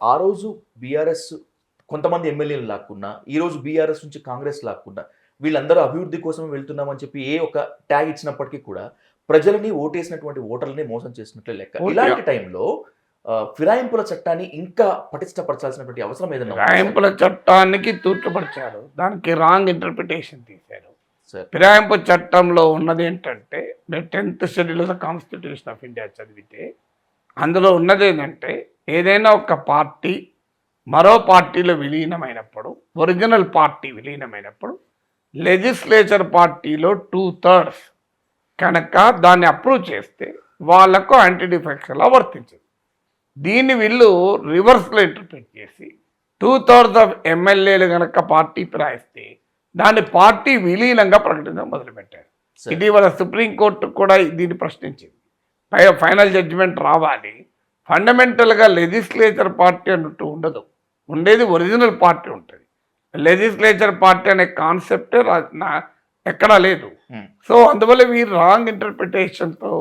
ఆ రోజు బీఆర్ఎస్ కొంతమంది ఎమ్మెల్యేలు లాక్కున్నా, ఈ రోజు బీఆర్ఎస్ నుంచి కాంగ్రెస్ లాక్కున్నా, వీళ్ళందరూ అభివృద్ధి కోసమే వెళ్తున్నామని చెప్పి ఏ ఒక ట్యాగ్ ఇచ్చినప్పటికీ కూడా ప్రజలని ఓటేసినటువంటి ఓటర్లని మోసం చేసినట్లే లెక్క. పూర్తిగా ఇలాంటి టైంలో ఫిరాయింపుల చట్టాన్ని ఇంకా పటిష్టపరచాల్సినటువంటి అవసరం ఏదైనా ఉందా సార్? ఫిరాయింపుల చట్టానికి తూట్లపరిచారు, దానికి రాంగ్ ఇంటర్ప్రిటేషన్ తీశారు. సార్. ఫిరాయింపు చట్టంలో ఉన్నది ఏంటంటే, మీరు 10th schedule of the constitution of India చదివితే అందులో ఉన్నది ఏంటంటే, ఏదైనా ఒక పార్టీ మరో పార్టీలో విలీనమైనప్పుడు, ఒరిజినల్ పార్టీ విలీనమైనప్పుడు లెజిస్లేచర్ పార్టీలో 2/3 కనుక దాన్ని అప్రూవ్ చేస్తే వాళ్లకు యాంటీ డిఫెక్షన్ వర్తించదు. దీన్ని వీళ్ళు రివర్స్లో ఇంటర్ప్రిట్ చేసి 2/3 ఆఫ్ ఎమ్మెల్యేలు కనుక పార్టీ ఫిరాయిస్తే దాన్ని పార్టీ విలీనంగా ప్రకటించడం మొదలుపెట్టారు. ఇటీవల సుప్రీంకోర్టు కూడా దీన్ని ప్రశ్నించింది. ఫైనల్ జడ్జిమెంట్ రావాలి. ఫండమెంటల్గా లెజిస్లేచర్ పార్టీ అన్నట్టు ఉండదు, ఉండేది ఒరిజినల్ పార్టీ ఉంటుంది. లెజిస్లేచర్ పార్టీ అనే కాన్సెప్టే ఎక్కడా లేదు. సో అందువల్ల వీరు రాంగ్ ఇంటర్ప్రిటేషన్తో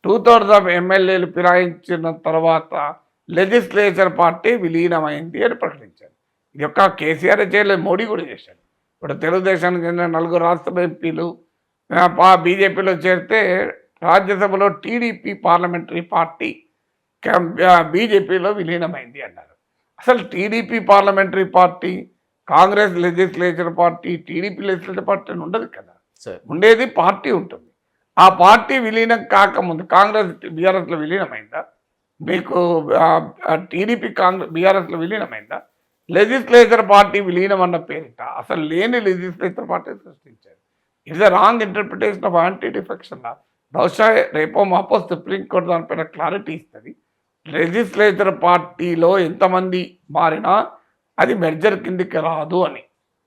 2/3 ఆఫ్ ఎమ్మెల్యేలు ఫిరాయించిన తర్వాత లెజిస్లేచర్ పార్టీ విలీనమైంది అని ప్రకటించారు. ఇది యొక్క కేసీఆర్ చేయలేదు, మోడీ కూడా చేశారు. ఇప్పుడు తెలుగుదేశానికి చెందిన 4 రాష్ట్ర ఎంపీలు బీజేపీలో చేరితే రాజ్యసభలో టీడీపీ పార్లమెంటరీ పార్టీ బీజేపీలో విలీనమైంది అన్నారు. అసలు TDP parliamentary party, Congress legislature party, TDP legislature party అని ఉండదు కదా, ఉండేది పార్టీ ఉంటుంది. ఆ పార్టీ విలీనం కాకముందు కాంగ్రెస్ బీఆర్ఎస్లో విలీనమైందా? మీకు టీడీపీ కాంగ్రెస్ బీఆర్ఎస్లో విలీనమైందా? లెజిస్లేచర్ పార్టీ విలీనం అన్న పేరిట అసలు లేని లెజిస్లేచర్ పార్టీ సృష్టించారు. It's a wrong interpretation of anti defection law. బహుశా రేపో మాపో సుప్రీంకోర్టు దానిపైన క్లారిటీ ఇస్తుంది. లెజిస్లేచర్ పార్టీలో ఎంతమంది మారినా అది మెర్జర్ కిందికి రాదు అని.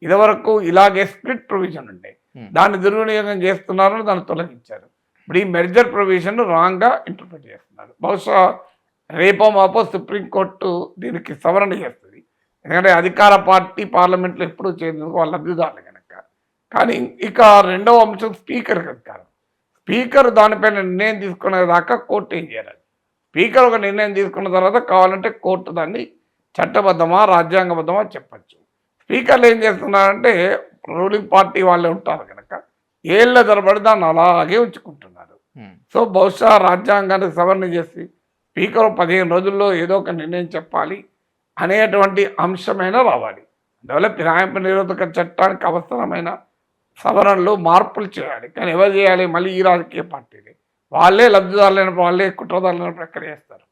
ఇదివరకు ఇలాగే స్ప్లిట్ ప్రొవిజన్ ఉండే, దాన్ని దుర్వినియోగం చేస్తున్నారని దాన్ని తొలగించారు. ఇప్పుడు ఈ మెర్జర్ ప్రొవిజన్ రాంగ్గా ఇంటర్ప్రిట్ చేస్తున్నారు. బహుశా రేపో మాపో సుప్రీంకోర్టు దీనికి సవరణ చేస్తుంది. ఎందుకంటే అధికార పార్టీ పార్లమెంట్లో ఎప్పుడూ చేసేందుకు వాళ్ళ లబ్ధిదారులు కనుక. కానీ ఇక రెండవ అంశం స్పీకర్కి అధికారం. స్పీకర్ దానిపైన నిర్ణయం తీసుకునే దాకా కోర్టు ఏం చేయాలి? స్పీకర్ ఒక నిర్ణయం తీసుకున్న తర్వాత కావాలంటే కోర్టు దాన్ని చట్టబద్ధమా రాజ్యాంగబద్ధమా చెప్పచ్చు. స్పీకర్లు ఏం చేస్తున్నారంటే రూలింగ్ పార్టీ వాళ్ళే ఉంటారు కనుక ఏళ్ళ తరబడి దాన్ని అలాగే ఉంచుకుంటున్నారు. సో బహుశా రాజ్యాంగాన్ని సవరణ చేసి స్పీకర్ 15 రోజుల్లో ఏదో ఒక నిర్ణయం చెప్పాలి అనేటువంటి అంశమైనా రావాలి. అందువల్ల ఫిరాయింపు నిరోధక చట్టానికి అవసరమైన సవరణలు మార్పులు చేయాలి. కానీ ఎవరు చేయాలి? మళ్ళీ ఈ రాజకీయ పార్టీలే. వాళ్ళే లబ్ధిదారులైనప్పుడు, వాళ్ళే కుట్రదారులైనప్పుడు ఎక్కడ చేస్తారు?